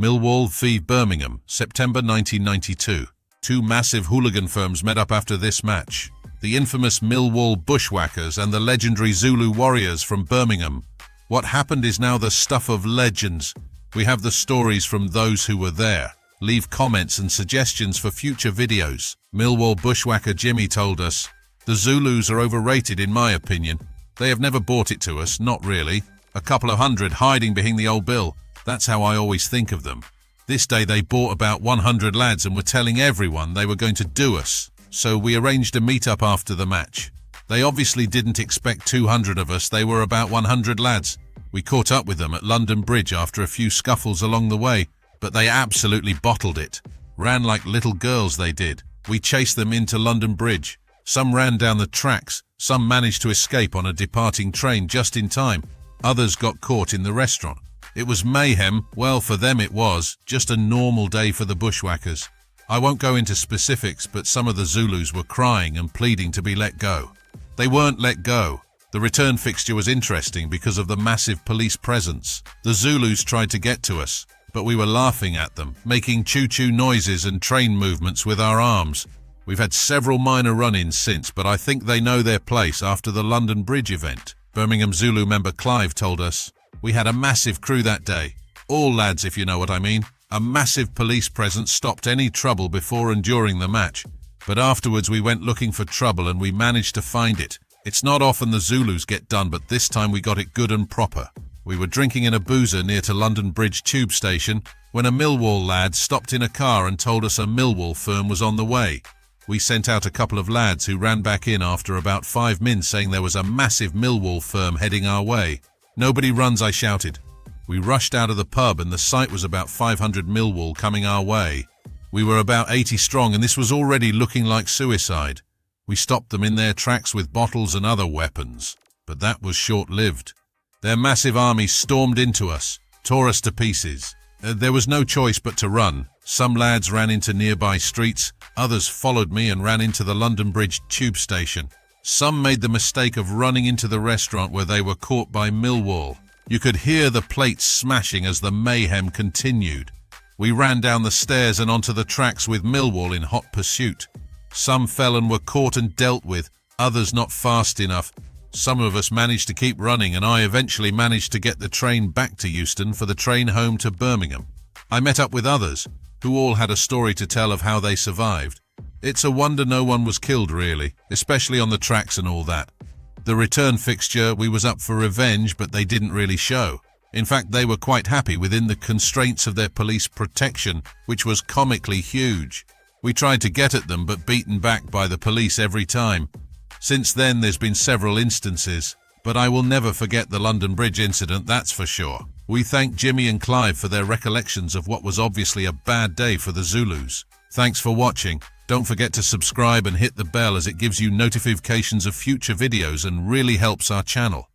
Millwall v Birmingham, September 1992. Two massive hooligan firms met up after this match. The infamous Millwall Bushwackers and the legendary Zulu Warriors from Birmingham. What happened is now the stuff of legends. We have the stories from those who were there. Leave comments and suggestions for future videos. Millwall Bushwacker Jimmy told us, "The Zulus are overrated in my opinion. They have never bought it to us, not really. A couple of hundred hiding behind the old bill. That's how I always think of them. This day they bought about 100 lads and were telling everyone they were going to do us. So we arranged a meet-up after the match. They obviously didn't expect 200 of us, they were about 100 lads. We caught up with them at London Bridge after a few scuffles along the way, but they absolutely bottled it. Ran like little girls they did. We chased them into London Bridge. Some ran down the tracks, some managed to escape on a departing train just in time. Others got caught in the restaurant. It was mayhem. Well, for them it was just a normal day for the Bushwackers. I won't go into specifics, but some of the Zulus were crying and pleading to be let go. They weren't let go. The return fixture was interesting because of the massive police presence. The Zulus tried to get to us, but we were laughing at them, making choo-choo noises and train movements with our arms. We've had several minor run-ins since, but I think they know their place after the London Bridge event. Birmingham Zulu member Clive told us, "We had a massive crew that day. All lads, if you know what I mean. A massive police presence stopped any trouble before and during the match. But afterwards we went looking for trouble and we managed to find it. It's not often the Zulus get done, but this time we got it good and proper. We were drinking in a boozer near to London Bridge tube station when a Millwall lad stopped in a car and told us a Millwall firm was on the way. We sent out a couple of lads who ran back in after about 5 minutes saying there was a massive Millwall firm heading our way. 'Nobody runs,' I shouted. We rushed out of the pub and the sight was about 500 Millwall coming our way. We were about 80 strong and this was already looking like suicide. We stopped them in their tracks with bottles and other weapons, but that was short-lived. Their massive army stormed into us, tore us to pieces. There was no choice but to run. Some lads ran into nearby streets, others followed me and ran into the London Bridge tube station. Some made the mistake of running into the restaurant where they were caught by Millwall. You could hear the plates smashing as the mayhem continued. We ran down the stairs and onto the tracks with Millwall in hot pursuit. Some fell and were caught and dealt with, others not fast enough. Some of us managed to keep running and I eventually managed to get the train back to Euston for the train home to Birmingham. I met up with others, who all had a story to tell of how they survived. It's a wonder no one was killed really, especially on the tracks and all that. The return fixture, we was up for revenge, but they didn't really show. In fact, they were quite happy within the constraints of their police protection, which was comically huge. We tried to get at them, but beaten back by the police every time. Since then, there's been several instances, but I will never forget the London Bridge incident, that's for sure. We thank Jimmy and Clive for their recollections of what was obviously a bad day for the Zulus. Thanks for watching. Don't forget to subscribe and hit the bell as it gives you notifications of future videos and really helps our channel.